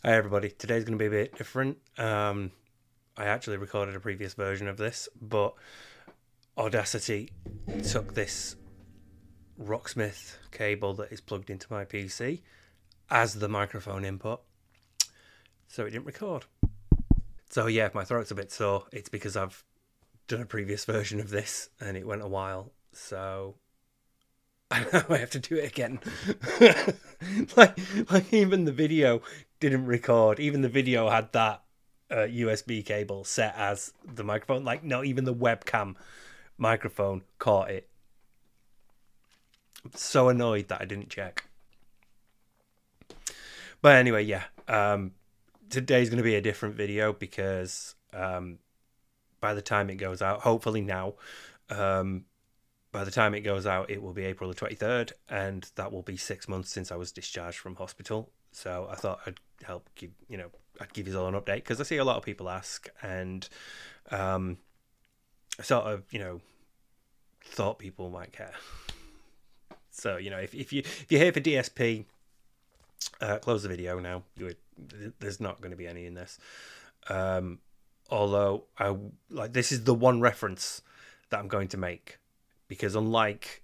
Hi everybody, today's going to be a bit different. I actually recorded a previous version of this, but Audacity took this Rocksmith cable that is plugged into my PC as the microphone input, so it didn't record. So yeah, if my throat's a bit sore, it's because I've done a previous version of this and it went a while, so I have to do it again. like even the video didn't record. Even the video had that USB cable set as the microphone. Like not even the webcam microphone caught it. I'm so annoyed that I didn't check. But anyway, yeah. Today's going to be a different video because by the time it goes out, hopefully now, by the time it goes out, it will be April the 23rd, and that will be 6 months since I was discharged from hospital. So I thought I'd help give, I'd give you all an update because I see a lot of people ask, and I sort of, thought people might care. So, if you're here for DSP, close the video now. There's not going to be any in this. Although this is the one reference that I'm going to make. Because unlike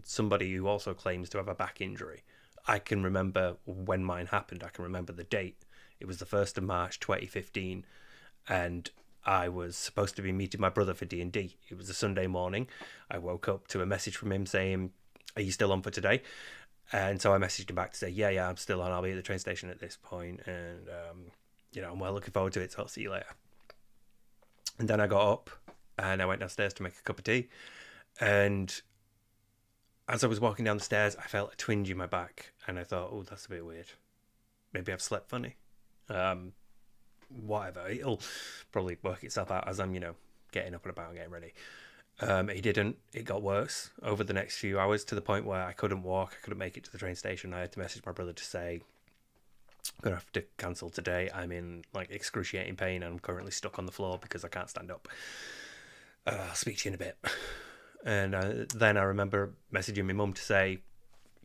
somebody who also claims to have a back injury, I can remember when mine happened. I can remember the date. It was the 1st of March 2015, and I was supposed to be meeting my brother for D&D. It was a Sunday morning. I woke up to a message from him saying, "Are you still on for today?" And so I messaged him back to say, yeah, I'm still on. I'll be at the train station at this point, and I'm well looking forward to it, so I'll see you later. And then I got up and I went downstairs to make a cup of tea. And as I was walking down the stairs, I felt a twinge in my back, and I thought, oh, that's a bit weird. Maybe I've slept funny. Whatever. It'll probably work itself out as I'm, getting up and about and getting ready. It didn't. It got worse over the next few hours to the point where I couldn't walk. I couldn't make it to the train station. I had to message my brother to say, I'm going to have to cancel today. I'm in excruciating pain, and I'm currently stuck on the floor because I can't stand up. I'll speak to you in a bit. And then I remember messaging my mum to say,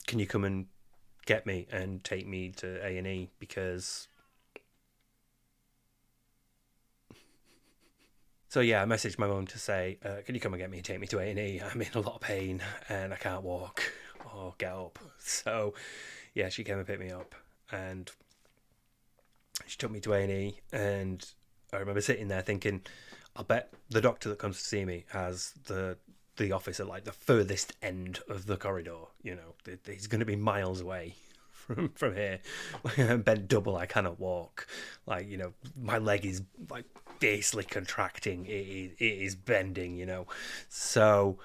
can you come and get me and take me to A&E because... So yeah, I messaged my mum to say, can you come and get me and take me to A&E? I'm in a lot of pain and I can't walk or get up. So yeah, she came and picked me up and she took me to A&E, and I remember sitting there thinking, I'll bet the doctor that comes to see me has the office at the furthest end of the corridor. He's going to be miles away from here. I'm bent double. I cannot walk. My leg is fiercely contracting. It is bending. So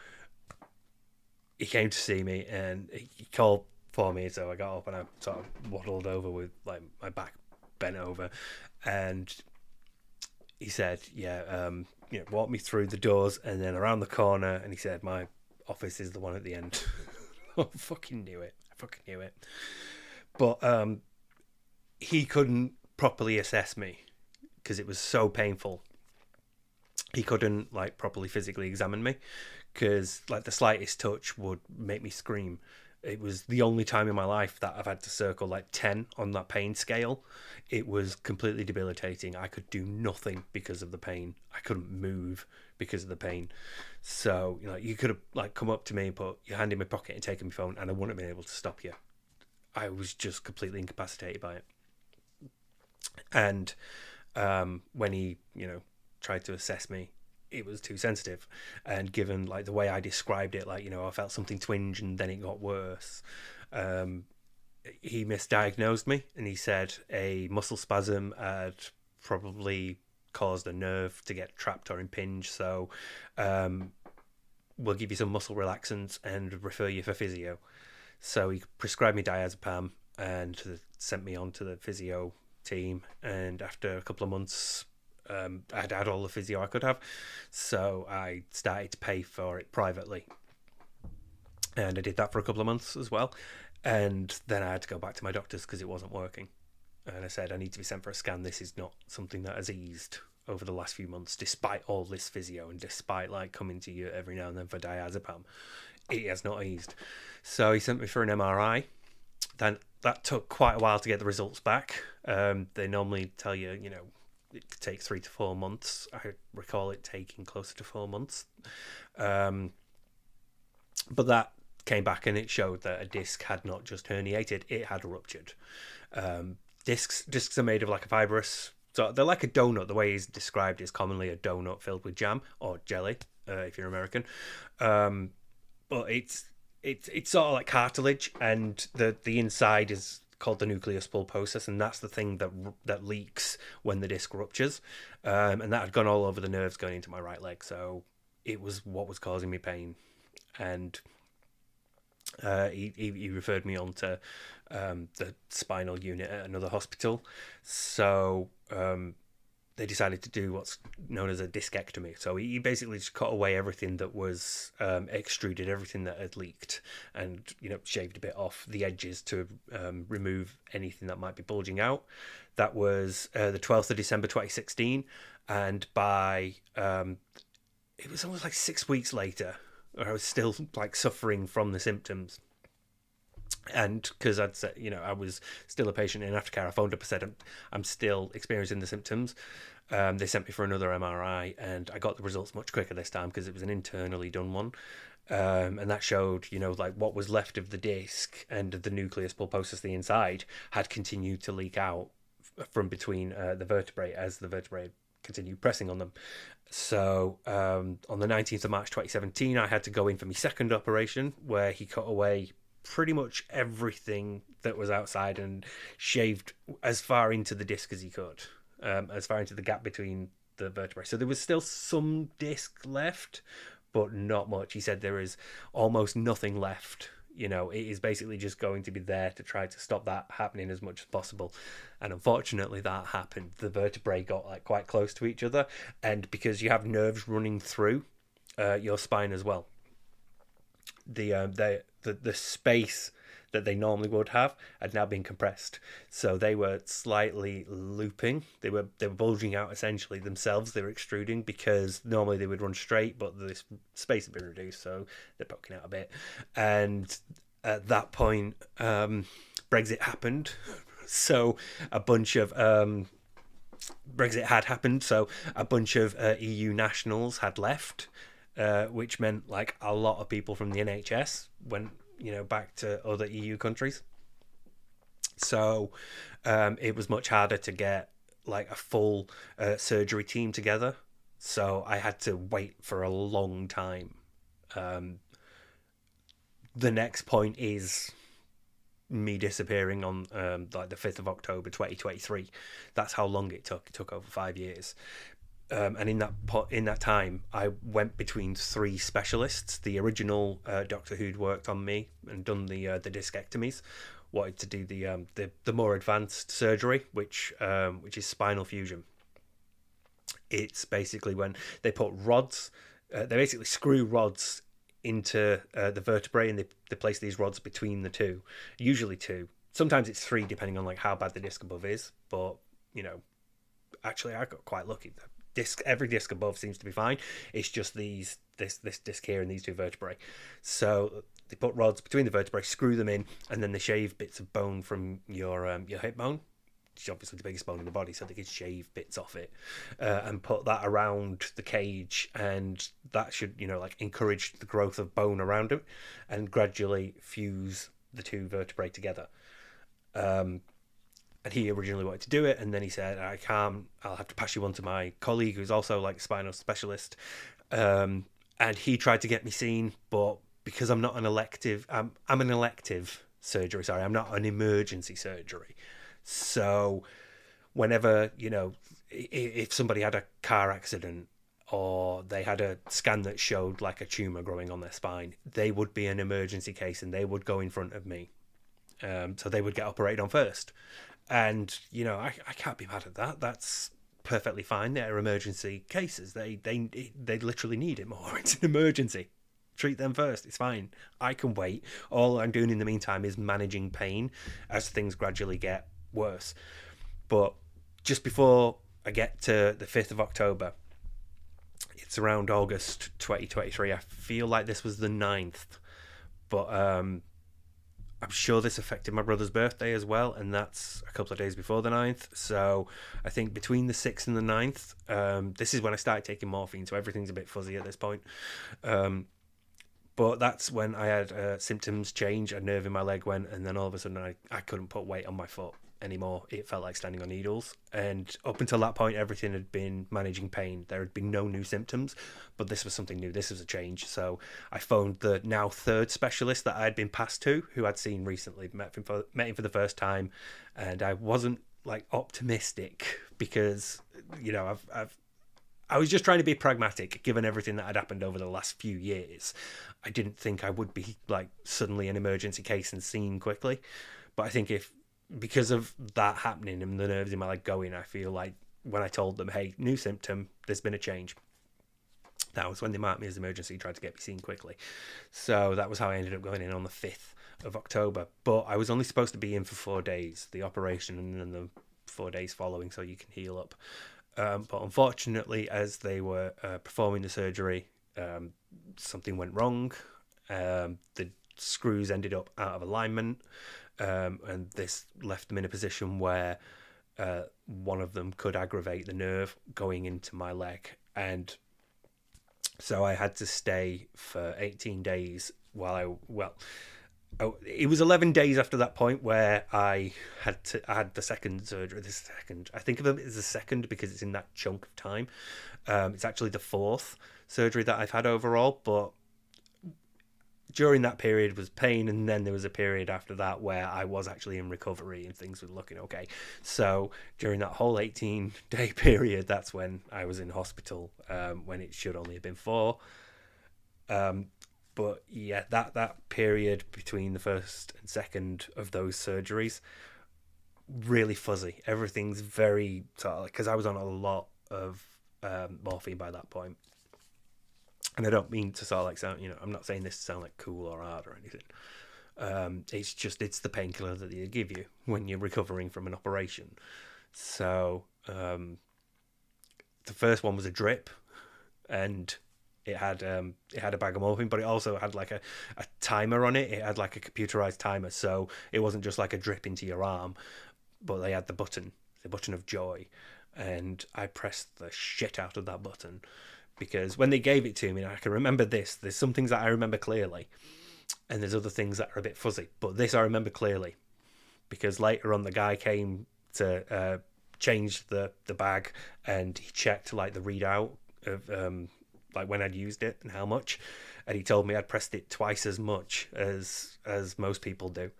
he came to see me and he called for me. So I got up and I sort of waddled over with my back bent over, and he said, walk me through the doors and then around the corner. And he said, my office is the one at the end. I fucking knew it. But he couldn't properly assess me because it was so painful. He couldn't properly physically examine me because the slightest touch would make me scream. It was the only time in my life that I've had to circle 10 on that pain scale. It was completely debilitating. I could do nothing because of the pain. I couldn't move because of the pain. So, you could have come up to me and put your hand in my pocket and taken my phone, and I wouldn't have been able to stop you. I was just completely incapacitated by it. And when he, tried to assess me, it was too sensitive, and given the way I described it, I felt something twinge and then it got worse. He misdiagnosed me and he said a muscle spasm had probably caused a nerve to get trapped or impinged, so we'll give you some muscle relaxants and refer you for physio. So he prescribed me diazepam and sent me on to the physio team, and after a couple of months I'd had all the physio I could have, so I started to pay for it privately, and I did that for a couple of months as well. And then I had to go back to my doctors because it wasn't working, and I said, I need to be sent for a scan. This is not something that has eased over the last few months, despite all this physio and despite coming to you every now and then for diazepam. It has not eased. So he sent me for an MRI, Then that took quite a while to get the results back. They normally tell you, it could take 3 to 4 months. I recall it taking closer to 4 months. But that came back and it showed that a disc had not just herniated, it had ruptured. Discs are made of like a fibrous, so they're like a donut. The way it's described is commonly a donut filled with jam or jelly, if you're American. But it's sort of like cartilage, and the inside is called the nucleus pulposus, and that's the thing that leaks when the disc ruptures. And that had gone all over the nerves going into my right leg, so it was what was causing me pain. And he referred me on to the spinal unit at another hospital. So they decided to do what's known as a discectomy. So he basically just cut away everything that was extruded, everything that had leaked, and shaved a bit off the edges to remove anything that might be bulging out. That was the 12th of December 2016, and by it was almost like 6 weeks later, I was still like suffering from the symptoms. And because I'd said, I was still a patient in aftercare, I phoned up and said, I'm still experiencing the symptoms. They sent me for another MRI, and I got the results much quicker this time because it was an internally done one. And that showed, like what was left of the disc and the nucleus pulposus, the inside, had continued to leak out from between the vertebrae as the vertebrae continued pressing on them. So on the 19th of March 2017, I had to go in for my second operation, where he cut away pretty much everything that was outside and shaved as far into the disc as he could, as far into the gap between the vertebrae. So there was still some disc left, but not much. He said there is almost nothing left. It is basically just going to be there to try to stop that happening as much as possible. And unfortunately that happened. The vertebrae got like quite close to each other, and because you have nerves running through your spine as well, the space that they normally would have had now been compressed. So they were slightly looping. They were bulging out essentially themselves. They were extruding because normally they would run straight, but this space had been reduced, so they're poking out a bit. And at that point, Brexit happened. So a bunch of Brexit had happened. So a bunch of EU nationals had left, which meant like a lot of people from the NHS went back to other EU countries. So it was much harder to get like a full surgery team together. So I had to wait for a long time. The next point is me disappearing on like the 5th of October 2023. That's how long it took. It took over 5 years. And in that time, I went between 3 specialists. The original doctor who'd worked on me and done the discectomies wanted to do the more advanced surgery, which is spinal fusion. It's basically when they put rods, they basically screw rods into the vertebrae, and they place these rods between the two, usually 2. Sometimes it's 3, depending on like how bad the disc above is. But actually, I got quite lucky. Every disc above seems to be fine. It's just this disc here and these 2 vertebrae. So they put rods between the vertebrae, screw them in, and then they shave bits of bone from your hip bone, which is obviously the biggest bone in the body, so they can shave bits off it and put that around the cage, and that should like encourage the growth of bone around it and gradually fuse the 2 vertebrae together. And he originally wanted to do it, and then he said, I can't, I'll have to pass you on to my colleague who's also like a spinal specialist. And he tried to get me seen, but because I'm not an elective, I'm an elective surgery, sorry, I'm not an emergency surgery. So whenever, if somebody had a car accident or they had a scan that showed like a tumour growing on their spine, they would be an emergency case and they would go in front of me. So they would get operated on first. And, I can't be mad at that. That's perfectly fine. They're emergency cases. They literally need it more. It's an emergency. Treat them first. It's fine. I can wait. All I'm doing in the meantime is managing pain as things gradually get worse. But just before I get to the 5th of October, it's around August 2023. I feel like this was the 9th. But I'm sure this affected my brother's birthday as well, and that's a couple of days before the 9th. So I think between the 6th and the 9th, this is when I started taking morphine, so everything's a bit fuzzy at this point. But that's when I had symptoms change, a nerve in my leg went, and then all of a sudden I couldn't put weight on my foot anymore. It felt like standing on needles. And up until that point, everything had been managing pain. There had been no new symptoms, but this was something new. This was a change. So I phoned the now third specialist that I'd been passed to, who I'd seen recently, met him for the first time. And I wasn't like optimistic because, you know, I was just trying to be pragmatic, given everything that had happened over the last few years. I didn't think I would be like suddenly an emergency case and seen quickly. But I think because of that happening and the nerves in my leg going, I feel like when I told them, hey, new symptom, there's been a change, that was when they marked me as emergency, tried to get me seen quickly. So that was how I ended up going in on the 5th of October. But I was only supposed to be in for 4 days, the operation and then the 4 days following, so you can heal up. But unfortunately, as they were performing the surgery, something went wrong. The screws ended up out of alignment, and this left them in a position where one of them could aggravate the nerve going into my leg. And so I had to stay for 18 days it was 11 days after that point where I had the second surgery. I think of it as the second because it's in that chunk of time. It's actually the 4th surgery that I've had overall, but during that period was pain, and then there was a period after that where I was actually in recovery and things were looking okay. So during that whole 18-day period, that's when I was in hospital, when it should only have been 4. But yeah, that period between the 1st and 2nd of those surgeries, really fuzzy. Everything's very sort of, because I was on a lot of morphine by that point. And I don't mean to sort of like sound, I'm not saying this to sound like cool or hard or anything. It's the painkiller that they give you when you're recovering from an operation. So the first one was a drip, and it had a bag of morphine, but it also had like a timer on it. It had like a computerized timer, so it wasn't just like a drip into your arm, but they had the button of joy, and I pressed the shit out of that button, because when they gave it to me, I can remember this. There's some things that I remember clearly, and there's other things that are a bit fuzzy, but this I remember clearly, because later on the guy came to change the bag, and he checked like the readout of like when I'd used it and how much, and he told me I'd pressed it twice as much as most people do.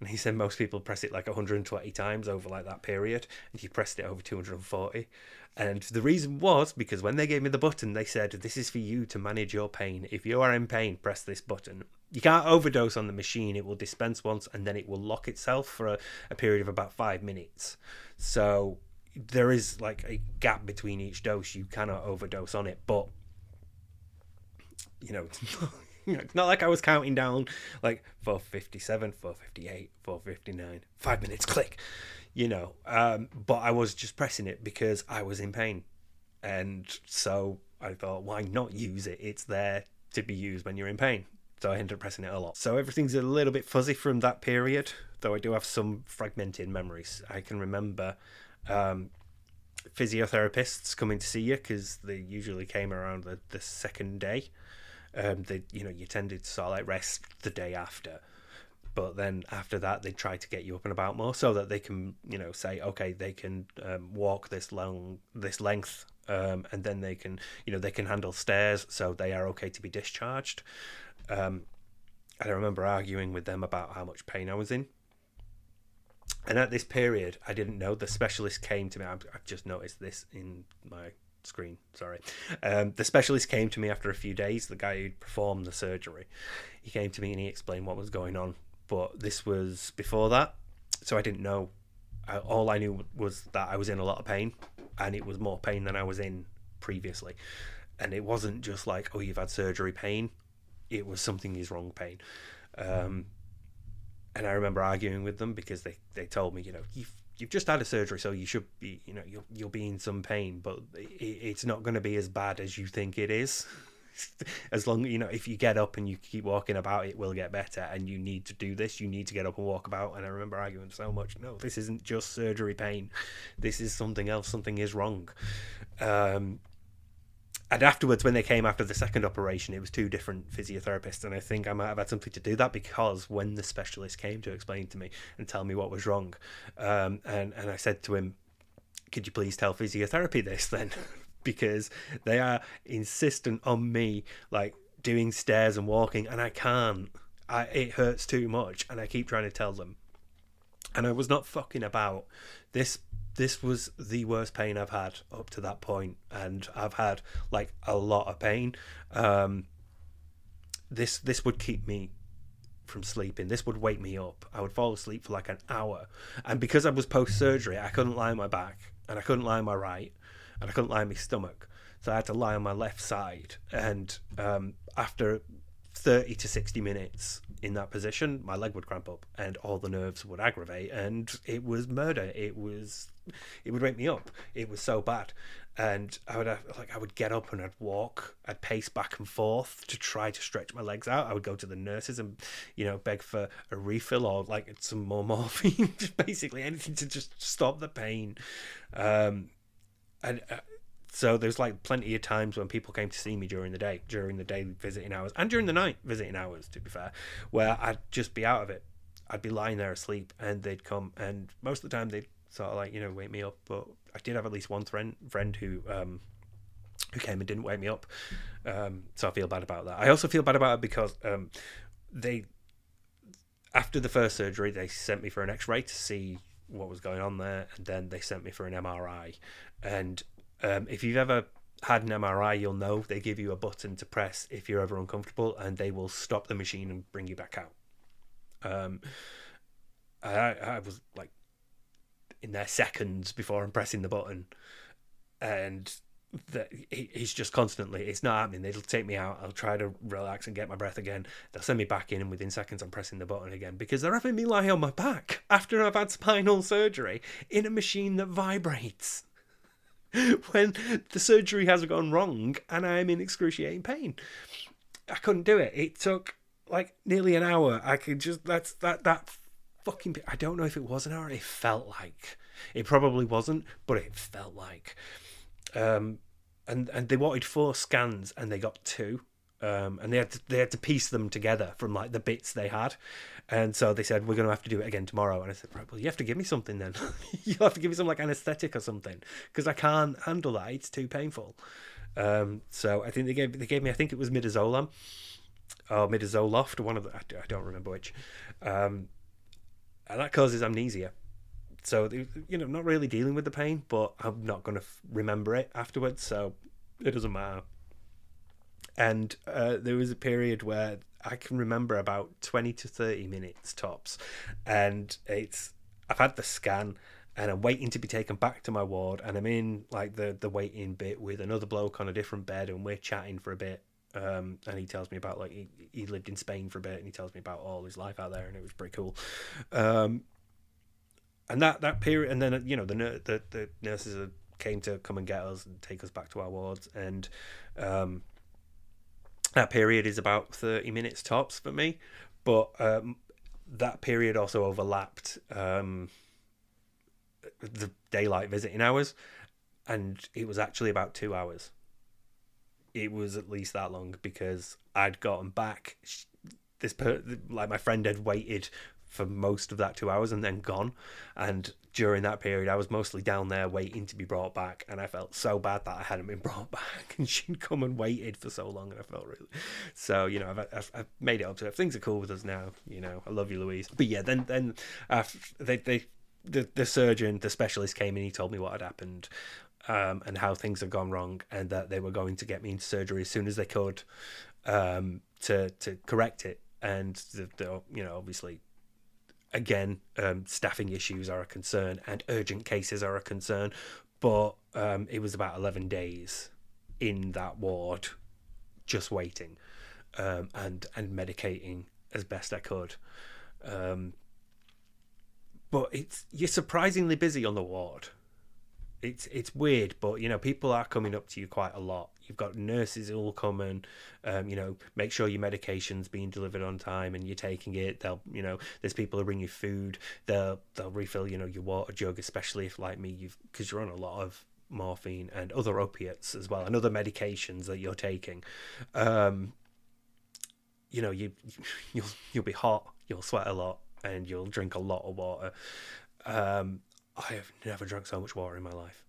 And he said most people press it like 120 times over like that period, and he pressed it over 240. And the reason was because when they gave me the button, they said, this is for you to manage your pain. If you are in pain, press this button. You can't overdose on the machine. It will dispense once and then it will lock itself for a period of about 5 minutes. So there is like a gap between each dose. You cannot overdose on it, but it's not like I was counting down like 457, 458, 459, 5 minutes, click, but I was just pressing it because I was in pain. And so I thought, why not use it? It's there to be used when you're in pain. So I ended up pressing it a lot. So everything's a little bit fuzzy from that period, though I do have some fragmented memories. I can remember physiotherapists coming to see you, because they usually came around the second day. You tended to sort of like rest the day after, but then after that they try to get you up and about more so that they can say okay, they can walk this length, and then they can handle stairs, so they are okay to be discharged. And I remember arguing with them about how much pain I was in, and at this period I didn't know. The specialist came to me. I've just noticed this in my screen, sorry. The specialist came to me after a few days, the guy who performed the surgery. He came to me and he explained what was going on, but this was before that, so I didn't know. All I knew was that I was in a lot of pain, and it was more pain than I was in previously. And it wasn't just like, oh, you've had surgery pain. It was something is wrong pain. And I remember arguing with them because they told me, you've just had a surgery, so you should be, you'll be in some pain, but it's not going to be as bad as you think it is. As long, if you get up and you keep walking about, it will get better. And you need to do this. You need to get up and walk about. And I remember arguing so much. No, this isn't just surgery pain. This is something else. Something is wrong. And afterwards, when they came after the second operation, it was 2 different physiotherapists. And I think I might have had something to do with that, because when the specialist came to explain to me and tell me what was wrong, and I said to him, could you please tell physiotherapy this then? Because they are insistent on me like doing stairs and walking, and I can't. It hurts too much, and I keep trying to tell them. And I was not fucking about. This was the worst pain I've had up to that point, and I've had like a lot of pain. This would keep me from sleeping. This would wake me up. I would fall asleep for like an hour, and because I was post-surgery, I couldn't lie on my back, and I couldn't lie on my right, and I couldn't lie on my stomach, so I had to lie on my left side. And after 30 to 60 minutes in that position, my leg would cramp up and all the nerves would aggravate, and it was murder. It would wake me up. It was so bad. And I would get up and I'd walk, I'd pace back and forth to try to stretch my legs out. I would go to the nurses and, beg for a refill or like some more morphine, just basically anything to just stop the pain. So there's like plenty of times when people came to see me during the day visiting hours, and during the night visiting hours, to be fair, where I'd just be out of it. I'd be lying there asleep, and they'd come, and most of the time they'd sort of like, wake me up. But I did have at least one friend who came and didn't wake me up. So I feel bad about that. I also feel bad about it because after the first surgery, they sent me for an X-ray to see what was going on there, and then they sent me for an MRI. And if you've ever had an MRI, you'll know they give you a button to press if you're ever uncomfortable, and they will stop the machine and bring you back out. I was like in there seconds before I'm pressing the button, and he's just constantly, it's not happening. They'll take me out, I'll try to relax and get my breath again, they'll send me back in, and within seconds I'm pressing the button again, because they're having me lie on my back after I've had spinal surgery in a machine that vibrates when the surgery has gone wrong and I'm in excruciating pain. I couldn't do it. It took like nearly an hour. I could just, that fucking, I don't know if it was an hour. It felt like, it probably wasn't, but it felt like. And they wanted 4 scans, and they got 2. And they had to piece them together from like the bits they had. And so they said, we're going to have to do it again tomorrow. And I said, right, well, you have to give me something then. You have to give me some like anesthetic or something, because I can't handle that. It's too painful. So I think they gave me, I think it was midazolam or midazoloft, one of the, I don't remember which. And that causes amnesia. So, not really dealing with the pain, but I'm not going to remember it afterwards. So it doesn't matter. And there was a period where I can remember about 20 to 30 minutes tops, and I've had the scan, and I'm waiting to be taken back to my ward, and I'm in like the waiting bit with another bloke on a different bed, and we're chatting for a bit, and he tells me about like he lived in Spain for a bit, and he tells me about all his life out there, and it was pretty cool. And that period, and then the nurses came to come and get us and take us back to our wards, and that period is about 30 minutes tops for me, but that period also overlapped the daylight visiting hours, and it was actually about 2 hours. It was at least that long, because I'd gotten back. Like my friend had waited for most of that 2 hours and then gone, and during that period I was mostly down there waiting to be brought back, and I felt so bad that I hadn't been brought back, and she'd come and waited for so long, and I felt really, so I've made it up to her. Things are cool with us now, I love you, Louise. But yeah, then after the surgeon, the specialist came in, he told me what had happened, and how things had gone wrong, and that they were going to get me into surgery as soon as they could, to correct it. And obviously, again, staffing issues are a concern, and urgent cases are a concern, but it was about 11 days in that ward just waiting, and medicating as best I could. But you're surprisingly busy on the ward. it's weird, but people are coming up to you quite a lot. You've got nurses who will come and make sure your medication's being delivered on time and you're taking it. They'll there's people who bring you food. They'll refill your water jug, especially if, like me, because you're on a lot of morphine and other opiates as well, and other medications that you're taking. You'll be hot, you'll sweat a lot, and you'll drink a lot of water. I have never drunk so much water in my life.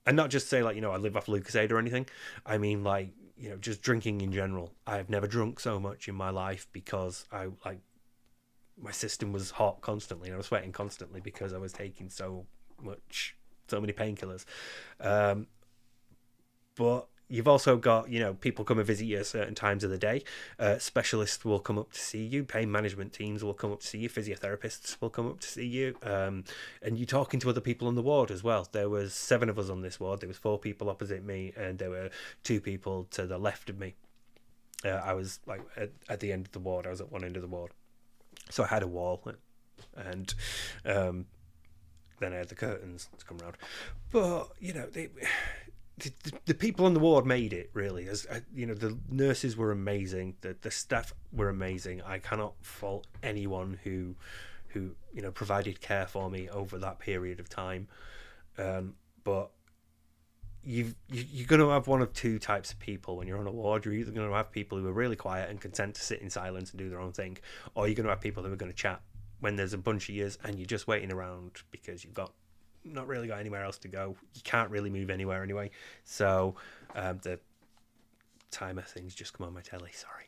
And not just say, like, I live off Lucozade or anything. I mean, like, just drinking in general. I have never drunk so much in my life because my system was hot constantly and I was sweating constantly because I was taking so many painkillers. But you've also got, people come and visit you at certain times of the day. Specialists will come up to see you. Pain management teams will come up to see you. Physiotherapists will come up to see you. And you're talking to other people on the ward as well. There was 7 of us on this ward. There was 4 people opposite me, and there were 2 people to the left of me. I was like at the end of the ward. I was at one end of the ward. So I had a wall, and then I had the curtains to come around. But, the people on the ward made it, really. As the nurses were amazing, the staff were amazing. I cannot fault anyone who provided care for me over that period of time. But you're going to have one of 2 types of people when you're on a ward. You're either going to have people who are really quiet and content to sit in silence and do their own thing, or you're going to have people who are going to chat when there's a bunch of years and you're just waiting around because you've not really got anywhere else to go. You can't really move anywhere anyway. So the timer things just come on my telly, sorry.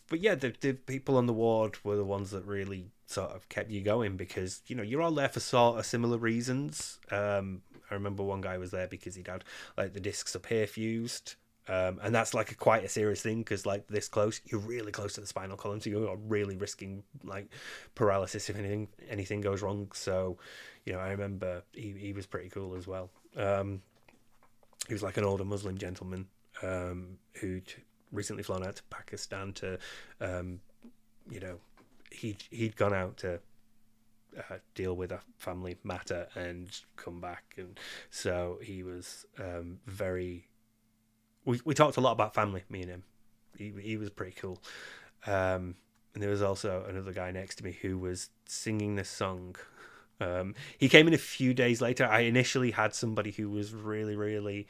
But yeah, the people on the ward were the ones that really sort of kept you going because, you're all there for sort of similar reasons. I remember one guy was there because he'd had like the discs up here fused. And that's like quite a serious thing because, like, this close, you're really close to the spinal column, so you're really risking like paralysis if anything goes wrong. So, I remember he was pretty cool as well. He was like an older Muslim gentleman who'd recently flown out to Pakistan to, he'd gone out to deal with a family matter and come back, and so he was very. We talked a lot about family, me and him. He was pretty cool. And there was also another guy next to me who was singing this song. He came in a few days later. I initially had somebody who was really, really...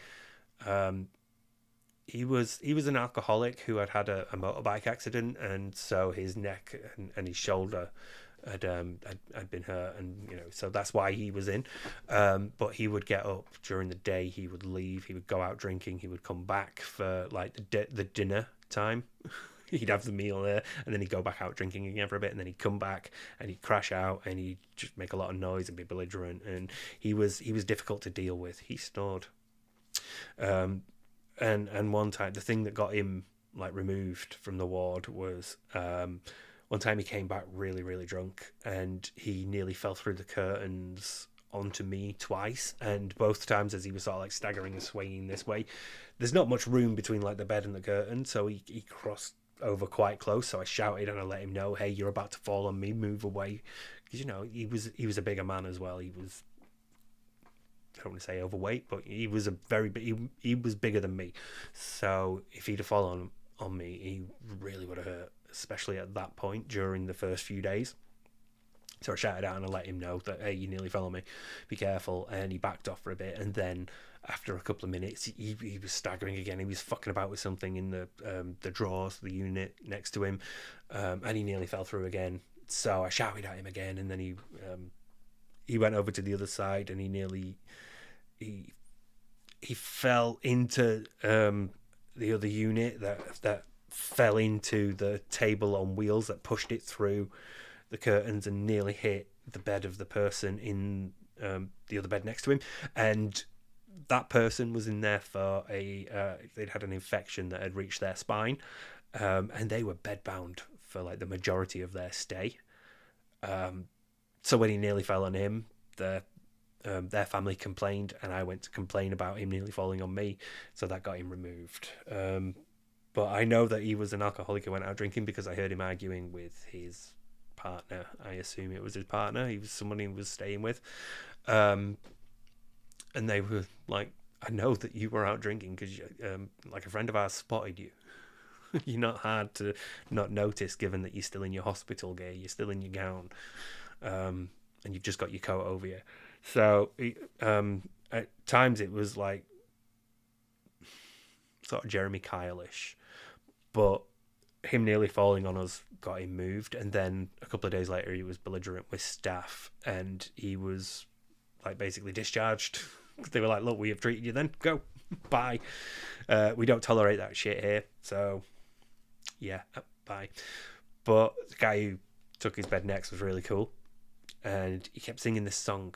He was an alcoholic who had a motorbike accident, and so his neck and his shoulder had been hurt, and so that's why he was in. But he would get up during the day, he would leave, he would go out drinking, he would come back for like the dinner time. He'd have the meal there, and then he'd go back out drinking again for a bit, and then he'd come back and he'd crash out and he'd just make a lot of noise and be belligerent, and he was difficult to deal with. He snored. And one time, the thing that got him like removed from the ward was one time he came back really, really drunk, and he nearly fell through the curtains onto me twice, and both times as he was sort of like staggering and swaying this way, there's not much room between like the bed and the curtain, so he crossed over quite close. So I shouted and I let him know, hey, you're about to fall on me, move away, because he was a bigger man as well. He was, I don't want to say overweight, but he was he was bigger than me, so if he'd have fallen on me, he really would have hurt, especially at that point during the first few days. So I shouted out and I let him know that, hey, you nearly fell on me, be careful. And he backed off for a bit, and then after a couple of minutes he was staggering again. He was fucking about with something in the drawers, the unit next to him, and he nearly fell through again. So I shouted at him again, and then he went over to the other side, and he fell into the other unit that fell into the table on wheels that pushed it through the curtains and nearly hit the bed of the person in the other bed next to him. And that person was in there for they'd had an infection that had reached their spine, and they were bedbound for like the majority of their stay. So when he nearly fell on him, their family complained, and I went to complain about him nearly falling on me, so that got him removed. But I know that he was an alcoholic who went out drinking because I heard him arguing with his partner. I assume it was his partner. He was someone he was staying with. and they were like, I know that you were out drinking because like a friend of ours spotted you. You're not hard to not notice, given that you're still in your hospital gear, you're still in your gown, and you've just got your coat over you. So at times it was like sort of Jeremy Kyle-ish, but him nearly falling on us got him moved, and then a couple of days later he was belligerent with staff, and he was like basically discharged. They were like, look, we have treated you, then go, bye. We don't tolerate that shit here, so yeah, bye. But the guy who took his bed next was really cool, and he kept singing this song,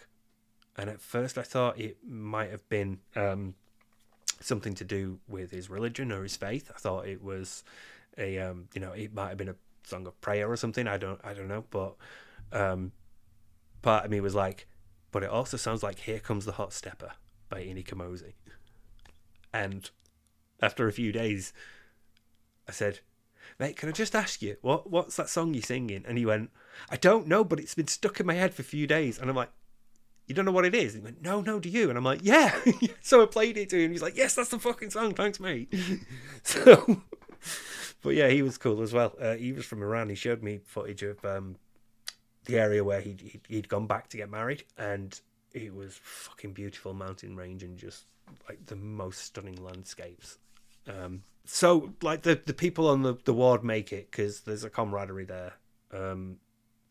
and at first I thought it might have been something to do with his religion or his faith. I thought it was a it might have been a song of prayer or something. I don't know, but part of me was like, but it also sounds like Here Comes the Hot Stepper by Ini Kamosi. And after a few days I said, mate, can I just ask you, what's that song you're singing? And he went, I don't know, but it's been stuck in my head for a few days. And I'm like, you don't know what it is? And he went, no, do you? And I'm like, yeah. So I played it to him. He's like, yes, that's the fucking song. Thanks, mate. So, but yeah, he was cool as well. He was from Iran. He showed me footage of the area where he'd gone back to get married. And it was fucking beautiful mountain range and just like the most stunning landscapes. So like the people on the ward make it because there's a camaraderie there,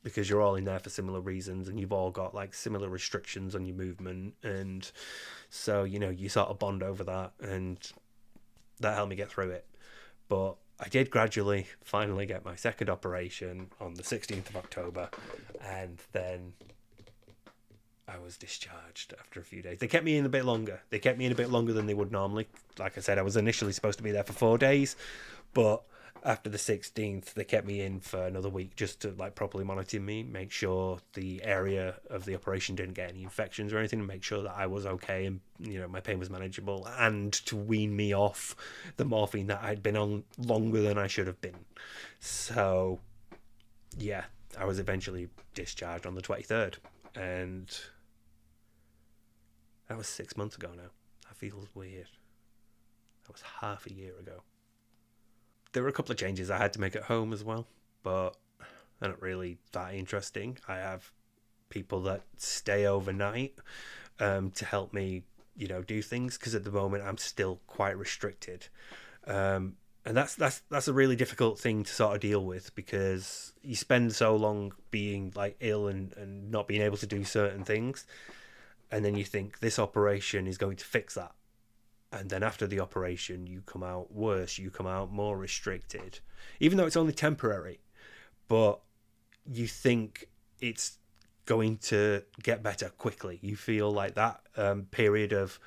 because you're all in there for similar reasons and you've all got like similar restrictions on your movement, and so you sort of bond over that, and that helped me get through it. But I did gradually finally get my second operation on the 16th of October, and then I was discharged after a few days. They kept me in a bit longer. They kept me in a bit longer than they would normally. Like I said, I was initially supposed to be there for 4 days, but after the 16th, they kept me in for another week just to like properly monitor me, make sure the area of the operation didn't get any infections or anything, and make sure that I was okay and my pain was manageable, and to wean me off the morphine that I'd been on longer than I should have been. So yeah, I was eventually discharged on the 23rd, and that was 6 months ago now. That feels weird. That was half a year ago. There were a couple of changes I had to make at home as well, but they're not really that interesting. I have people that stay overnight to help me, do things, because at the moment I'm still quite restricted. And that's a really difficult thing to sort of deal with, because you spend so long being like ill and not being able to do certain things, and then you think this operation is going to fix that. And then after the operation, you come out worse, you come out more restricted, even though it's only temporary. But you think it's going to get better quickly. You feel like that period of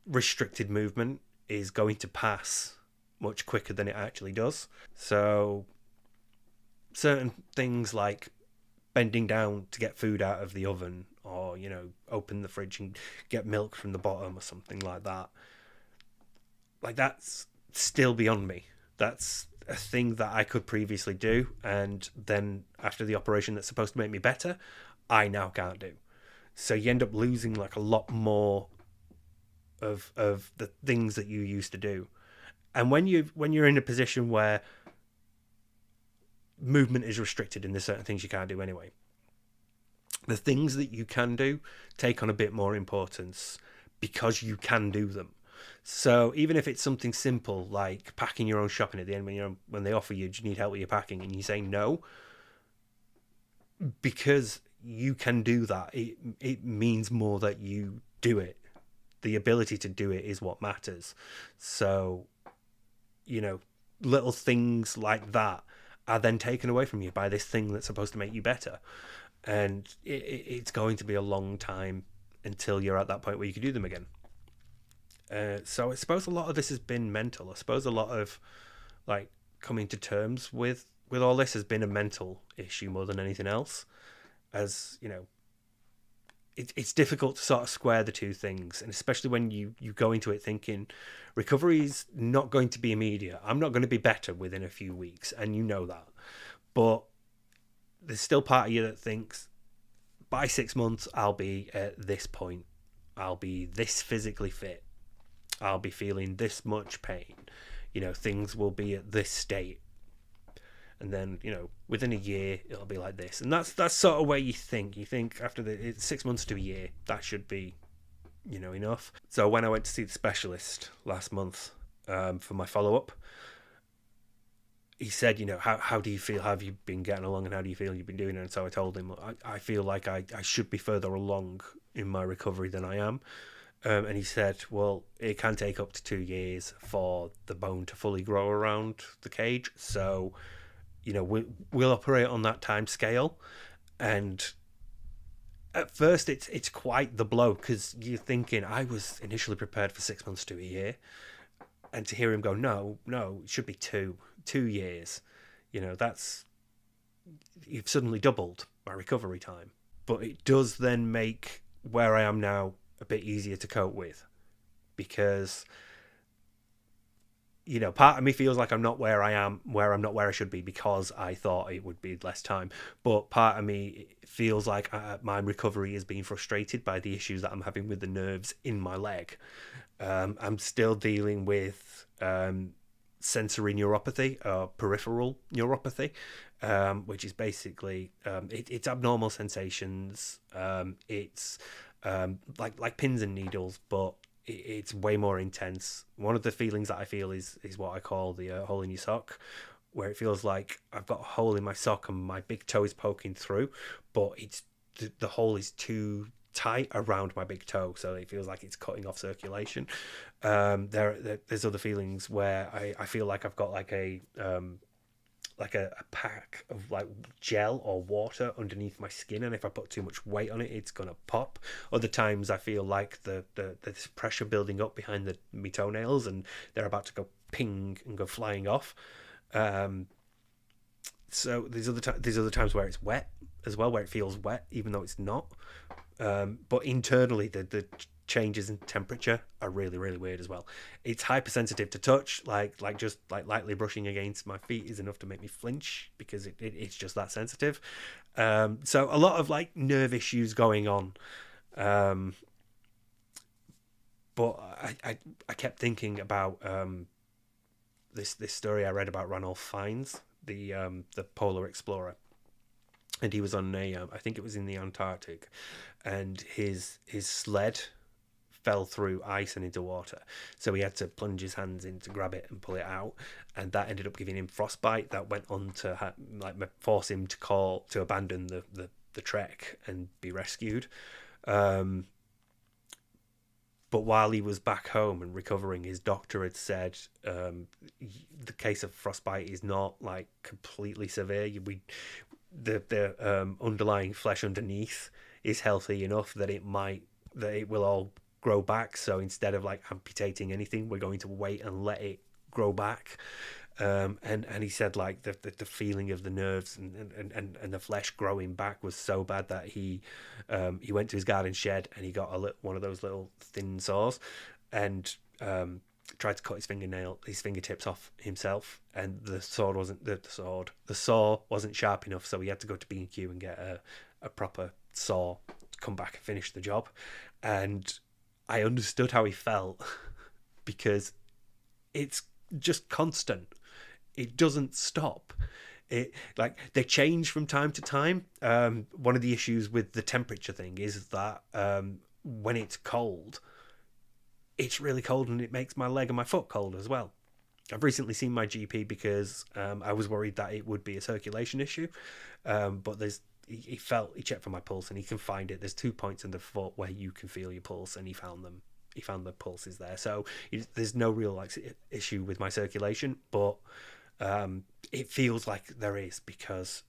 restricted movement is going to pass much quicker than it actually does. So certain things like bending down to get food out of the oven, or open the fridge and get milk from the bottom or something like that, that's still beyond me. That's a thing that I could previously do, and then after the operation that's supposed to make me better, I now can't do. So you end up losing like a lot more of the things that you used to do. And when you're in a position where movement is restricted and there's certain things you can't do anyway, the things that you can do take on a bit more importance because you can do them. So even if it's something simple like packing your own shopping at the end, when they offer you, do you need help with your packing, and you say no, because you can do that, it means more that you do it. The ability to do it is what matters. So little things like that are then taken away from you by this thing that's supposed to make you better. And it's going to be a long time until you're at that point where you can do them again. So I suppose a lot of this has been mental. I suppose a lot of like coming to terms with all this has been a mental issue more than anything else. As it's difficult to sort of square the two things, and especially when you go into it thinking recovery is not going to be immediate. I'm not going to be better within a few weeks, and that. But there's still part of you that thinks by 6 months, I'll be at this point. I'll be this physically fit. I'll be feeling this much pain. Things will be at this state. And then, within a year, it'll be like this. And that's sort of where you think. You think after it's 6 months to a year, that should be, enough. So when I went to see the specialist last month for my follow-up, he said, how do you feel? How have you been getting along, and how do you feel you've been doing it? And so I told him, I feel like I should be further along in my recovery than I am. And he said, well, it can take up to 2 years for the bone to fully grow around the cage. So, we'll operate on that time scale. And at first it's quite the blow, because you're thinking, I was initially prepared for 6 months to a year. And to hear him go, no, it should be 2 years. You've suddenly doubled my recovery time. But it does then make where I am now a bit easier to cope with, because part of me feels like I'm not where I am, where I'm not where I should be, because I thought it would be less time. But part of me feels like my recovery is being frustrated by the issues that I'm having with the nerves in my leg. I'm still dealing with sensory neuropathy, peripheral neuropathy, which is basically it's abnormal sensations. It's like pins and needles, but it's way more intense. One of the feelings that I feel is what I call the hole in your sock, where it feels like I've got a hole in my sock and my big toe is poking through, but it's the hole is too tight around my big toe, so it feels like it's cutting off circulation. There's other feelings where I feel like I've got like a pack of like gel or water underneath my skin, and if I put too much weight on it, it's gonna pop. Other times I feel like there's pressure building up behind my toenails, and they're about to go ping and go flying off. So there's other times where it's wet as well, where it feels wet even though it's not. But internally, the changes in temperature are really, really weird as well. It's hypersensitive to touch, like just like lightly brushing against my feet is enough to make me flinch, because it's just that sensitive. So a lot of like nerve issues going on. But I kept thinking about this story I read about Ranulph Fiennes, the polar explorer. And he was on I think it was in the Antarctic, and his sled fell through ice and into water, so he had to plunge his hands in to grab it and pull it out, and that ended up giving him frostbite that went on to force him to abandon the trek and be rescued. But while he was back home and recovering, his doctor had said the case of frostbite is not like completely severe. The underlying flesh underneath is healthy enough that it will all grow back. So instead of like amputating anything, we're going to wait and let it grow back. And he said like the feeling of the nerves and the flesh growing back was so bad that he went to his garden shed and he got one of those little thin saws and tried to cut his fingertips off himself, and the saw wasn't sharp enough, so he had to go to B&Q and get a proper saw to come back and finish the job. And I understood how he felt, because it's just constant. It doesn't stop. They change from time to time. One of the issues with the temperature thing is that when it's cold, it's really cold, and it makes my leg and my foot cold as well. I've recently seen my GP because I was worried that it would be a circulation issue, but he checked for my pulse and he can find it. There's 2 points in the foot where you can feel your pulse, and he found them. He found the pulses there, so there's no real issue with my circulation, but it feels like there is, because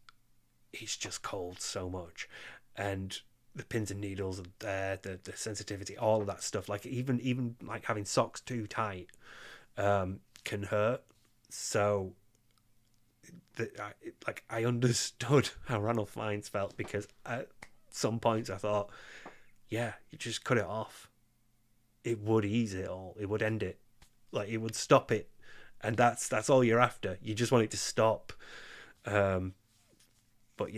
it's just cold so much, and the pins and needles are there, the sensitivity, all of that stuff. Like even like having socks too tight can hurt. So I understood how Ranulph Fiennes felt, because at some points I thought, yeah, you just cut it off. It would ease it all. It would end it. Like, it would stop it. And that's all you're after. You just want it to stop. But,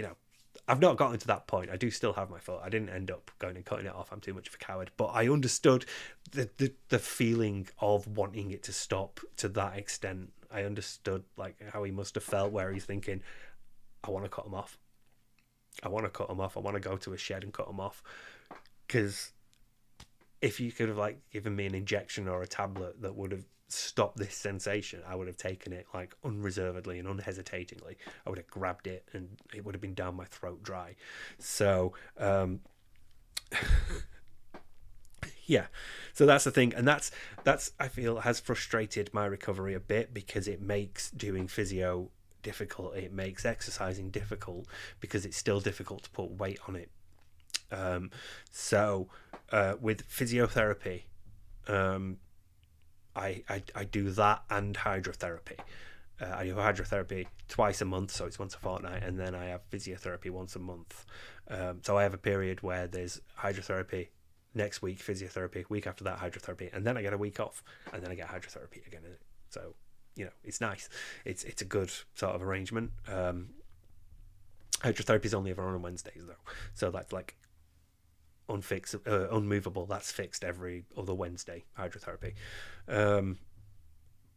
I've not gotten to that point. I do still have my foot. I didn't end up going and cutting it off. I'm too much of a coward. But I understood the feeling of wanting it to stop to that extent. I understood like how he must have felt, where he's thinking, I want to cut him off. I want to cut him off. I want to go to a shed and cut him off. Because if you could have like given me an injection or a tablet that would have stopped this sensation, I would have taken it like unreservedly and unhesitatingly. I would have grabbed it and it would have been down my throat dry. So yeah, so that's the thing, and that's I feel has frustrated my recovery a bit, because it makes doing physio difficult. It makes exercising difficult because it's still difficult to put weight on it. So with physiotherapy, I do that and hydrotherapy. I do hydrotherapy twice a month, so it's once a fortnight, and then I have physiotherapy once a month. So I have a period where there's hydrotherapy, next week physiotherapy, week after that hydrotherapy, and then I get a week off, and then I get hydrotherapy again. So, you know, it's nice. It's a good sort of arrangement. Hydrotherapy is only ever on Wednesdays though, so that's like unmovable. That's fixed every other Wednesday, hydrotherapy.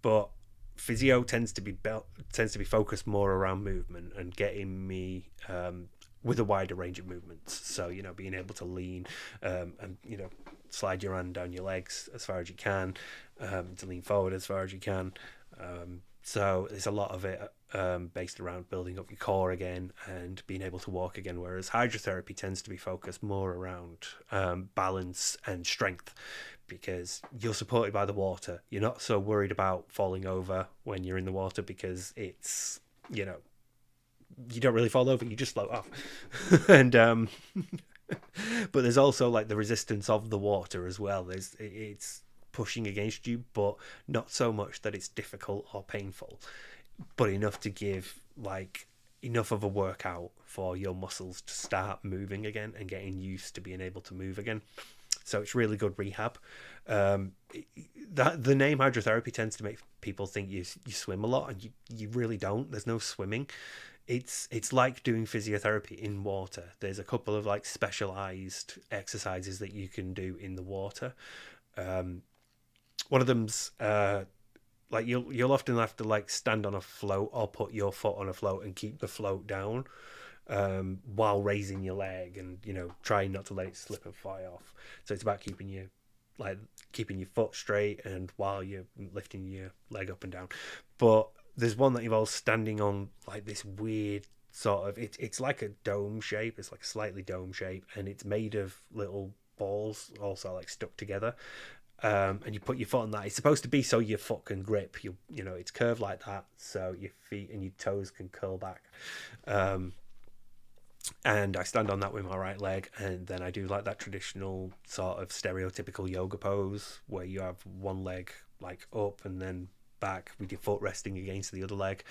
But physio tends to be focused more around movement and getting me with a wider range of movements. So, you know, being able to lean and, you know, slide your hand down your legs as far as you can, to lean forward as far as you can. So there's a lot of it based around building up your core again and being able to walk again, whereas hydrotherapy tends to be focused more around balance and strength, because you're supported by the water. You're not so worried about falling over when you're in the water, because it's, you know, you don't really fall over, you just float off. And but there's also like the resistance of the water as well. It's pushing against you, but not so much that it's difficult or painful, but enough to give like enough of a workout for your muscles to start moving again and getting used to being able to move again. So it's really good rehab. That the name hydrotherapy tends to make people think you swim a lot, and you really don't. There's no swimming. It's like doing physiotherapy in water. There's a couple of like specialized exercises that you can do in the water. One of them's like you'll often have to like stand on a float or put your foot on a float and keep the float down while raising your leg, and, you know, trying not to let it slip and fly off. So it's about keeping your foot straight and while you're lifting your leg up and down. But there's one that involves standing on like this weird sort of it's like a dome shape. It's like a slightly dome shape, and it's made of little balls also like stuck together. And you put your foot on that. It's supposed to be so your foot can grip. You know, it's curved like that, so your feet and your toes can curl back. And I stand on that with my right leg, and then I do like that traditional sort of stereotypical yoga pose where you have one leg like up and then back with your foot resting against the other leg.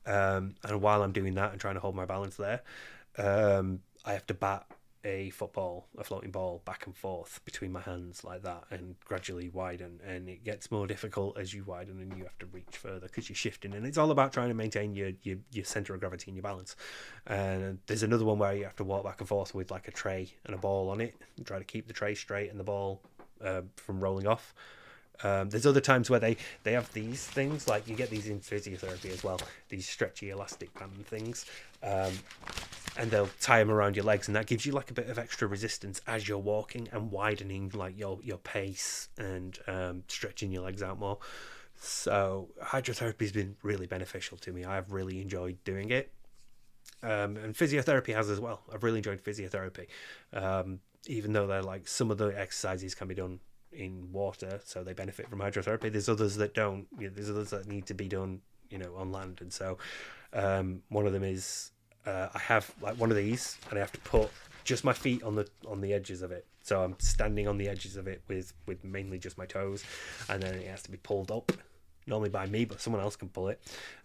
And while I'm doing that and trying to hold my balance there, I have to bat a floating ball back and forth between my hands like that, and gradually widen, and it gets more difficult as you widen and you have to reach further because you're shifting, and it's all about trying to maintain your center of gravity and your balance. And there's another one where you have to walk back and forth with like a tray and a ball on it and try to keep the tray straight and the ball from rolling off. There's other times where they have these things, like you get these in physiotherapy as well, these stretchy elastic band things, and they'll tie them around your legs, and that gives you like a bit of extra resistance as you're walking and widening like your pace and stretching your legs out more. So hydrotherapy has been really beneficial to me. I've really enjoyed doing it, and physiotherapy has as well. I've really enjoyed physiotherapy, even though they're like some of the exercises can be done in water, so they benefit from hydrotherapy. There's others that don't. There's others that need to be done, on land. And so one of them is I have like one of these, and I have to put just my feet on the edges of it. So I'm standing on the edges of it with mainly just my toes, and then it has to be pulled up, normally by me, but someone else can pull it,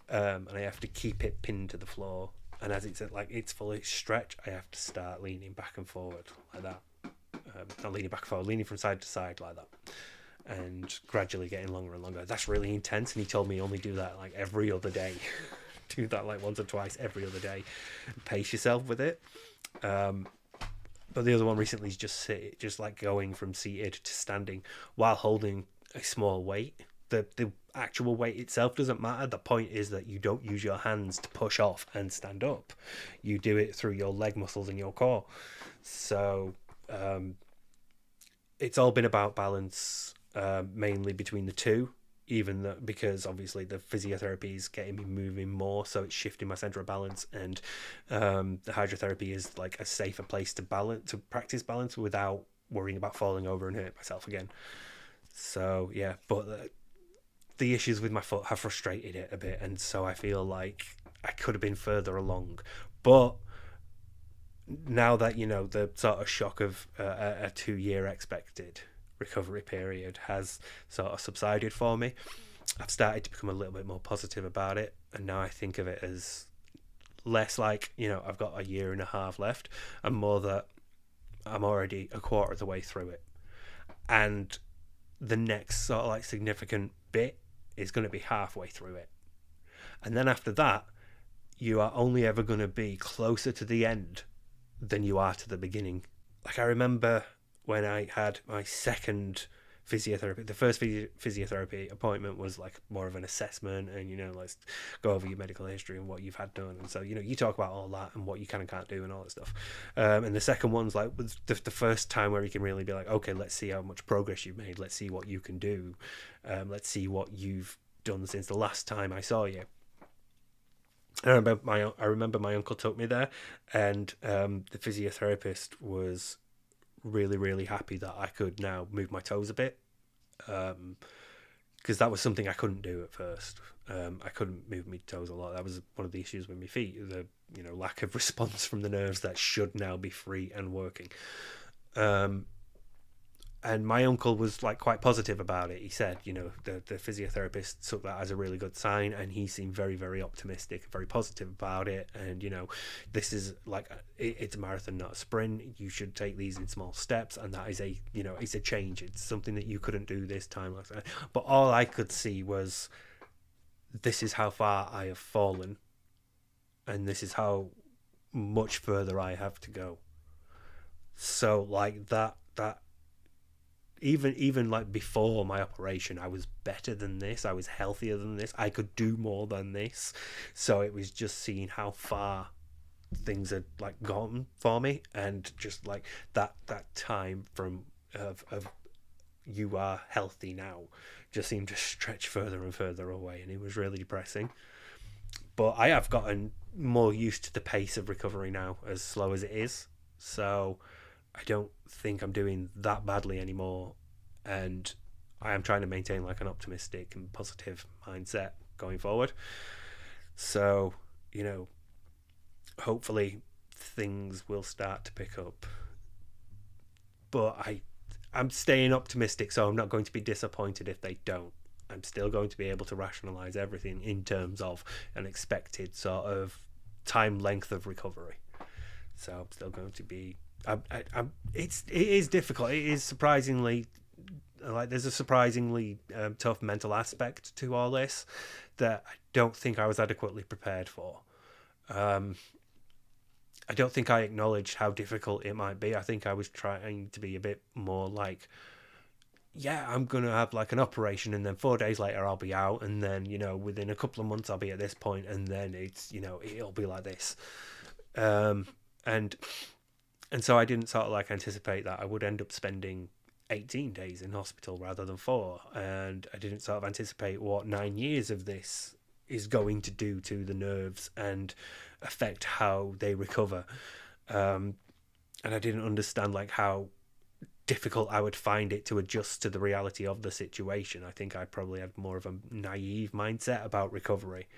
and I have to keep it pinned to the floor. And as it's fully stretched, I have to start leaning back and forward like that. Not leaning back and forward, leaning from side to side like that, and gradually getting longer and longer. That's really intense, and he told me only do that like every other day. do that like once or twice every other day. Pace yourself with it. But the other one recently is just like going from seated to standing while holding a small weight. The actual weight itself doesn't matter. The point is that you don't use your hands to push off and stand up. You do it through your leg muscles and your core. So it's all been about balance, mainly between the two. Even though, because obviously the physiotherapy is getting me moving more, so it's shifting my center of balance, and the hydrotherapy is like a safer place to practice balance without worrying about falling over and hurting myself again. So yeah, but the issues with my foot have frustrated it a bit, and so I feel like I could have been further along. But now that the sort of shock of a 2-year expected recovery period has sort of subsided for me, I've started to become a little bit more positive about it, and now I think of it as less like I've got a year and a half left, and more that I'm already a quarter of the way through it, and the next sort of like significant bit is going to be halfway through it, and then after that you are only ever going to be closer to the end than you are to the beginning. Like I remember when I had my second physiotherapy, the first physiotherapy appointment was like more of an assessment, and let's go over your medical history and what you've had done, and so you talk about all that and what you can and can't do and all that stuff. And the second one's like was the first time where you can really be like, okay, let's see how much progress you've made, let's see what you can do, let's see what you've done since the last time I saw you. I remember my uncle took me there, and the physiotherapist was really, really happy that I could now move my toes a bit, because that was something I couldn't do at first. I couldn't move my toes a lot. That was one of the issues with my feet, the lack of response from the nerves that should now be free and working. And my uncle was like quite positive about it. He said, the physiotherapist took that as a really good sign, and he seemed very, very optimistic, very positive about it. And this is like it's a marathon, not a sprint. You should take these in small steps, and that is it's a change. It's something that you couldn't do this time. But all I could see was, this is how far I have fallen, and this is how much further I have to go. So like that. Even like before my operation, I was better than this. I was healthier than this. I could do more than this. So it was just seeing how far things had like gone for me, and just like that time from of you are healthy now just seemed to stretch further and further away, and it was really depressing. But I have gotten more used to the pace of recovery now, as slow as it is. So I don't think I'm doing that badly anymore, and I am trying to maintain like an optimistic and positive mindset going forward. So, hopefully things will start to pick up. But I'm staying optimistic, so I'm not going to be disappointed if they don't. I'm still going to be able to rationalize everything in terms of an expected sort of time length of recovery. So I'm still going to be it is difficult. It is surprisingly there's a surprisingly tough mental aspect to all this that I don't think I was adequately prepared for. I don't think I acknowledged how difficult it might be. I think I was trying to be a bit more like, yeah, I'm gonna have like an operation, and then 4 days later I'll be out, and then within a couple of months I'll be at this point, and then it's it'll be like this, and so I didn't sort of like anticipate that I would end up spending 18 days in hospital rather than 4. And I didn't sort of anticipate what 9 years of this is going to do to the nerves and affect how they recover. And I didn't understand like how difficult I would find it to adjust to the reality of the situation. I think I probably had more of a naive mindset about recovery.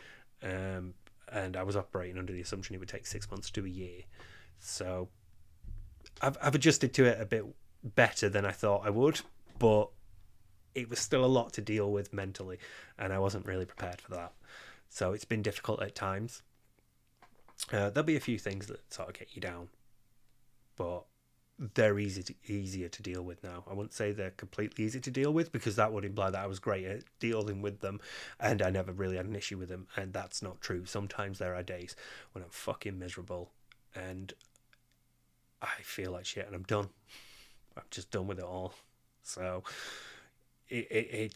And I was operating under the assumption it would take 6 months to a year. So I've adjusted to it a bit better than I thought I would, but it was still a lot to deal with mentally, and I wasn't really prepared for that. So it's been difficult at times. There'll be a few things that sort of get you down, but they're easier to deal with now. I wouldn't say they're completely easy to deal with, because that would imply that I was great at dealing with them and I never really had an issue with them, and that's not true. Sometimes there are days when I'm fucking miserable and I feel like shit and I'm done. I'm just done with it all. So it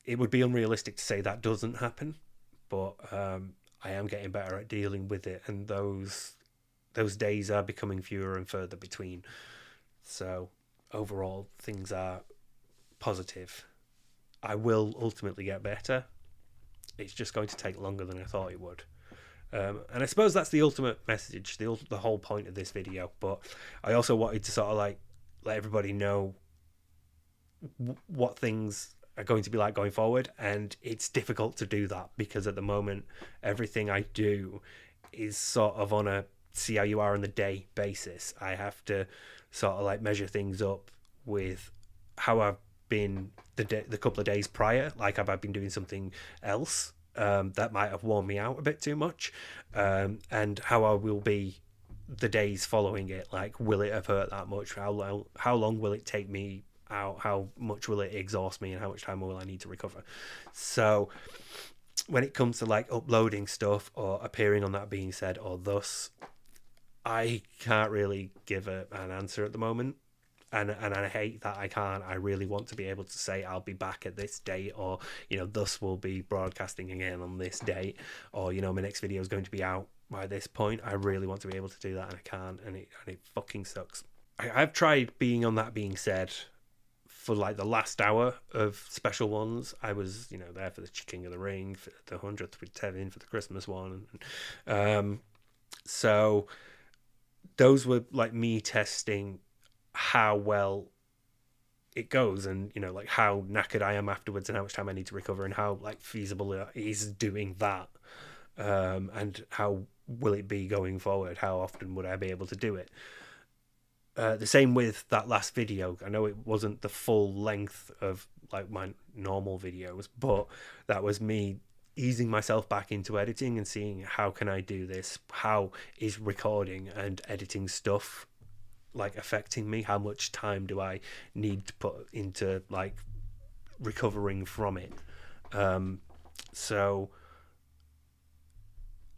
would be unrealistic to say that doesn't happen, but I am getting better at dealing with it, and those days are becoming fewer and further between. So overall, things are positive. I will ultimately get better. It's just going to take longer than I thought it would. And I suppose that's the ultimate message, the whole point of this video. But I also wanted to sort of like let everybody know what things are going to be like going forward, and it's difficult to do that because at the moment everything I do is sort of on a see how you are on the day basis. I have to sort of like measure things up with how I've been the couple of days prior, like have I been doing something else that might have worn me out a bit too much, and how I will be the days following it. Like, will it have hurt that much? How long will it take me out? How much will it exhaust me, and how much time will I need to recover? So when it comes to like uploading stuff or appearing on That Being Said or Thus, I can't really give an answer at the moment. And I hate that I can't. I really want to be able to say I'll be back at this date, or, you know, Thus will be broadcasting again on this date, or, you know, my next video is going to be out by this point. I really want to be able to do that, and I can't, and it fucking sucks. I've tried being on That Being Said for like the last hour of special ones. I was, you know, there for the King of the Ring, for the 100th with Tevin, for the Christmas one. So those were like me testing how well it goes, and, you know, like how knackered I am afterwards and how much time I need to recover, and how like feasible it is doing that, and how will it be going forward, how often would I be able to do it. The same with that last video. I know it wasn't the full length of like my normal videos, but that was me easing myself back into editing and seeing how can I do this, how is recording and editing stuff like affecting me, how much time do I need to put into like recovering from it. So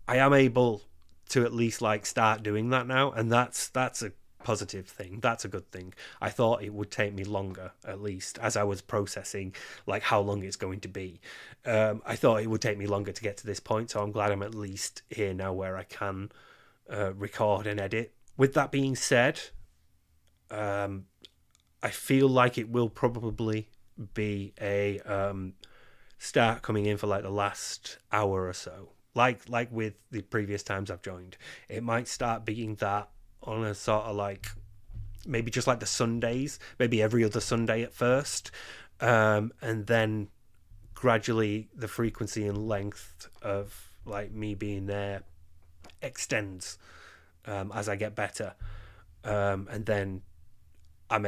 I am able to at least like start doing that now, and that's a positive thing. That's a good thing. I thought it would take me longer, at least as I was processing like how long it's going to be. I thought it would take me longer to get to this point, so I'm glad I'm at least here now where I can record and edit. With that being said, I feel like it will probably be a start coming in for like the last hour or so, like with the previous times I've joined. It might start being that on a sort of like maybe just like the Sundays, maybe every other Sunday at first, and then gradually the frequency and length of like me being there extends as I get better, and then I'm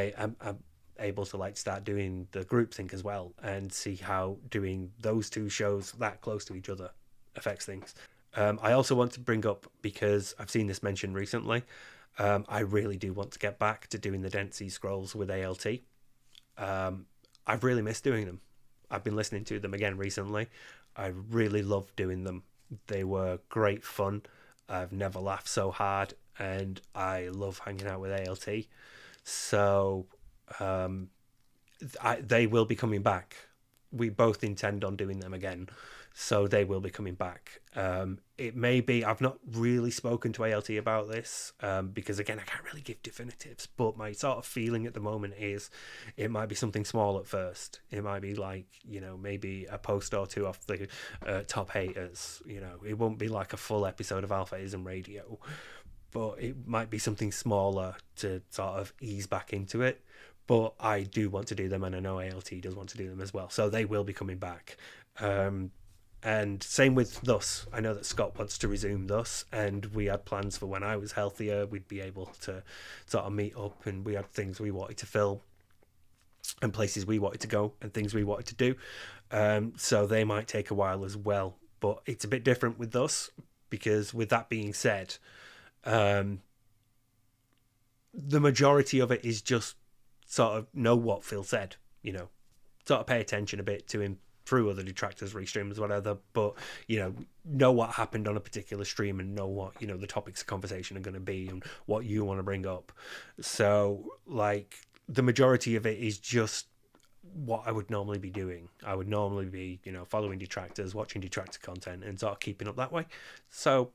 able to like start doing the groupthink as well, and see how doing those two shows that close to each other affects things. I also want to bring up, because I've seen this mentioned recently, I really do want to get back to doing the Densey scrolls with ALT. I've really missed doing them. I've been listening to them again recently. I really loved doing them. They were great fun. I've never laughed so hard, and I love hanging out with ALT. So they will be coming back. We both intend on doing them again, so they will be coming back. It may be, I've not really spoken to ALT about this, because again, I can't really give definitives, but my sort of feeling at the moment is it might be something small at first. It might be like, you know, maybe a post or two off the top haters. You know, it won't be like a full episode of Alphaism Radio, but it might be something smaller to sort of ease back into it. But I do want to do them, and I know ALT does want to do them as well, so they will be coming back. And same with Thus. I know that Scott wants to resume Thus, and we had plans for when I was healthier, we'd be able to sort of meet up, and we had things we wanted to film, and places we wanted to go, and things we wanted to do. So they might take a while as well, but it's a bit different with Thus, because with that being said, the majority of it is just sort of know what Phil said, sort of pay attention a bit to him through other detractors, restreams, whatever, but know what happened on a particular stream and know what the topics of conversation are going to be and what you want to bring up. So like the majority of it is just what I would normally be doing. I would normally be following detractors, watching detractor content, and sort of keeping up that way. So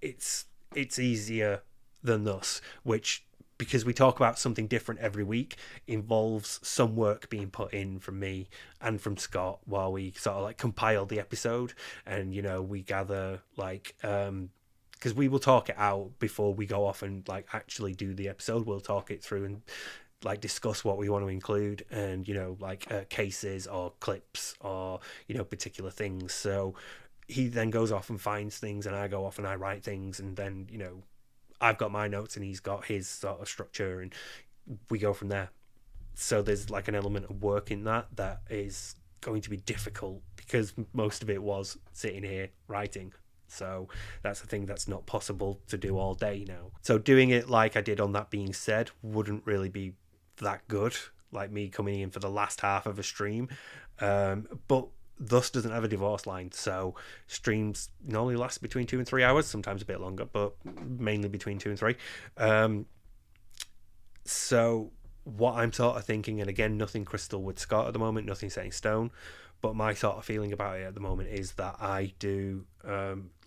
it's easier than thus, which, because we talk about something different every week, involves some work being put in from me and from Scott while we sort of like compile the episode. And we gather like because we will talk it out before we go off and like actually do the episode. We'll talk it through and like discuss what we want to include, and like cases or clips or particular things. So he then goes off and finds things, and I go off and I write things, and then I've got my notes and he's got his sort of structure, and we go from there. So there's like an element of work in that is going to be difficult because most of it was sitting here writing. So that's the thing that's not possible to do all day now. So doing it like I did on That Being Said wouldn't really be that good, like me coming in for the last half of a stream. But thus doesn't have a divorce line, so streams normally last between 2 and 3 hours, sometimes a bit longer, but mainly between 2 and 3. So what I'm sort of thinking, and again, nothing crystal with Scott at the moment, nothing set in stone, but my sort of feeling about it at the moment is that I do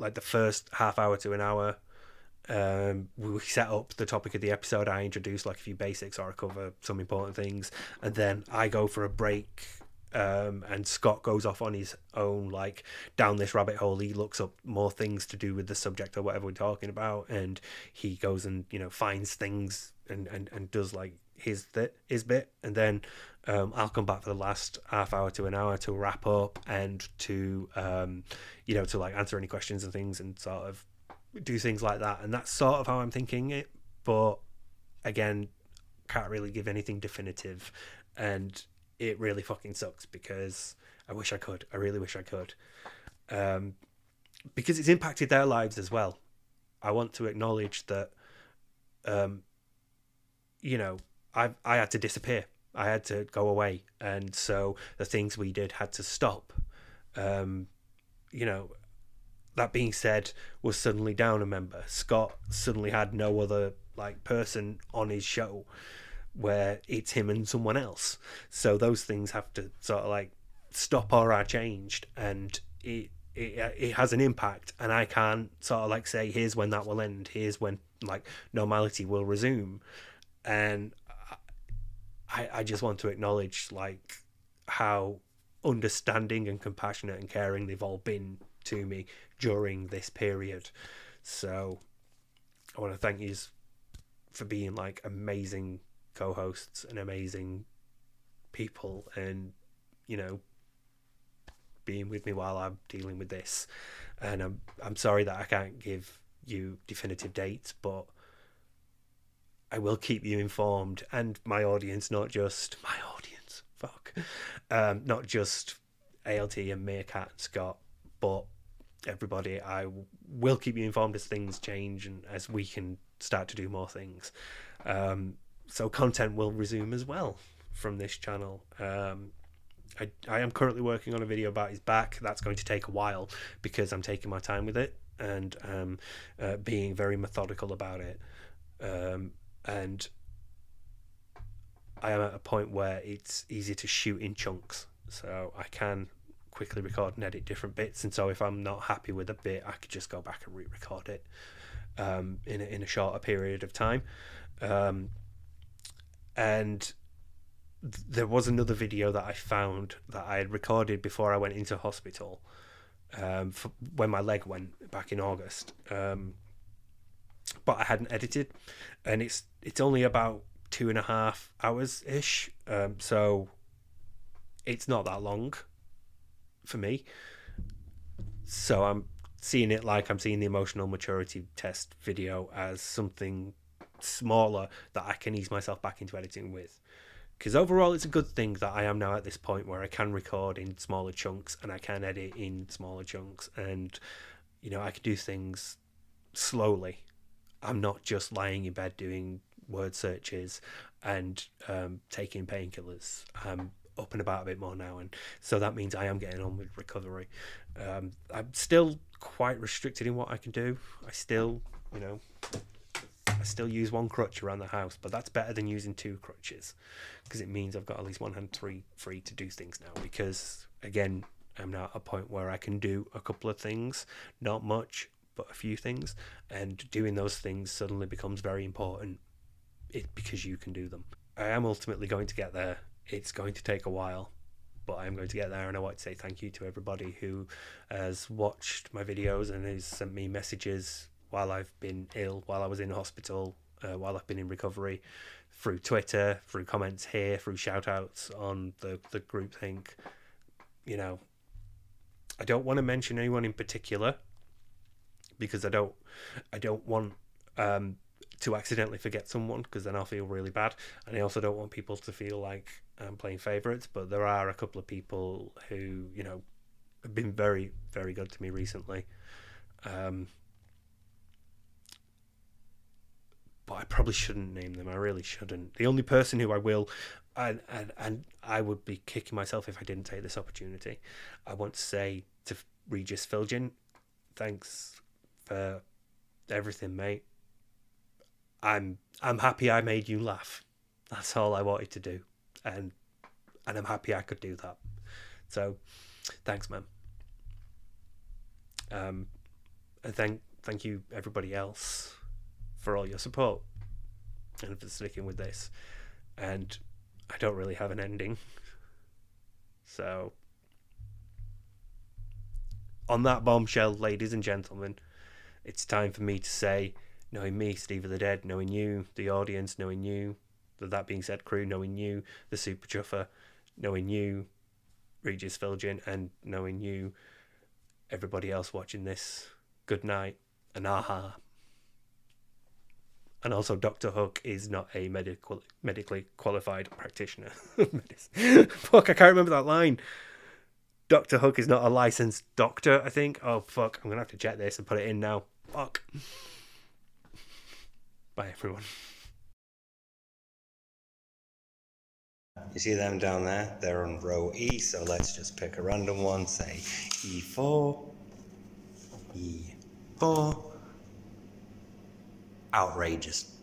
like the first half hour to an hour, we set up the topic of the episode, I introduce like a few basics or I cover some important things, and then I go for a break, and Scott goes off on his own, like down this rabbit hole. He looks up more things to do with the subject or whatever we're talking about, and he goes and finds things and does like his bit, and then I'll come back for the last half hour to an hour to wrap up and to to like answer any questions and things and sort of do things like that. And that's sort of how I'm thinking it, but again, can't really give anything definitive, and it really fucking sucks because I wish I could. I really wish I could. Because it's impacted their lives as well. I want to acknowledge that, I had to disappear. I had to go away. And so the things we did had to stop. That being said, was suddenly down a member. Scott suddenly had no other like person on his show, where it's him and someone else. So those things have to sort of like stop or are changed, and it has an impact, and I can't sort of like say here's when that will end, here's when like normality will resume. And I just want to acknowledge like how understanding and compassionate and caring they've all been to me during this period. So I want to thank you for being like amazing co-hosts and amazing people, and being with me while I'm dealing with this. And I'm sorry that I can't give you definitive dates, but I will keep you informed, and my audience, not just my audience, not just ALT and Meerkat and Scott, but everybody. I will keep you informed as things change and as we can start to do more things. So content will resume as well from this channel. I am currently working on a video about his back. That's going to take a while because I'm taking my time with it and being very methodical about it. And I am at a point where it's easy to shoot in chunks, so I can quickly record and edit different bits. And so if I'm not happy with a bit, I could just go back and re-record it in a shorter period of time. And there was another video that I found that I had recorded before I went into hospital, when my leg went back in August, but I hadn't edited, and it's only about 2.5 hours ish, so it's not that long for me. So I'm seeing it like I'm seeing the emotional maturity test video as something smaller that I can ease myself back into editing with. Because overall, it's a good thing that I am now at this point where I can record in smaller chunks and I can edit in smaller chunks, and I can do things slowly. I'm not just lying in bed doing word searches and taking painkillers. I'm up and about a bit more now, and so that means I am getting on with recovery. I'm still quite restricted in what I can do. I still use one crutch around the house, but that's better than using two crutches, because it means I've got at least one hand free to do things now, because again, I'm now at a point where I can do a couple of things, not much, but a few things, and doing those things suddenly becomes very important because you can do them. I am ultimately going to get there. It's going to take a while, but I'm going to get there, and I want to say thank you to everybody who has watched my videos and has sent me messages while I've been ill, while I was in hospital, while I've been in recovery, through Twitter, through comments here, through shout outs on the group thing. You know, I don't want to mention anyone in particular, because I don't want to accidentally forget someone, because then I'll feel really bad, and I also don't want people to feel like I'm playing favourites. But there are a couple of people who, you know, have been very, very good to me recently. But I probably shouldn't name them. I really shouldn't. The only person who I will, and I would be kicking myself if I didn't take this opportunity, I want to say to Regis Philgin, thanks for everything, mate. I'm happy I made you laugh. That's all I wanted to do, and I'm happy I could do that. So, thanks, man. And thank you everybody else for all your support and for sticking with this. And I don't really have an ending, so on that bombshell, ladies and gentlemen, it's time for me to say, knowing me, Steve of the Dead, knowing you, the audience, knowing you, the That Being Said crew, knowing you, the Super Chuffer, knowing you, Regis Philgin, and knowing you, everybody else watching this, good night, and aha. And also, Dr. Hook is not a medically qualified practitioner. Fuck, I can't remember that line. Dr. Hook is not a licensed doctor, I think. Oh, fuck, I'm going to have to check this and put it in now. Fuck. Bye, everyone. You see them down there? They're on row E, so let's just pick a random one. Say E4. E4. Outrageous.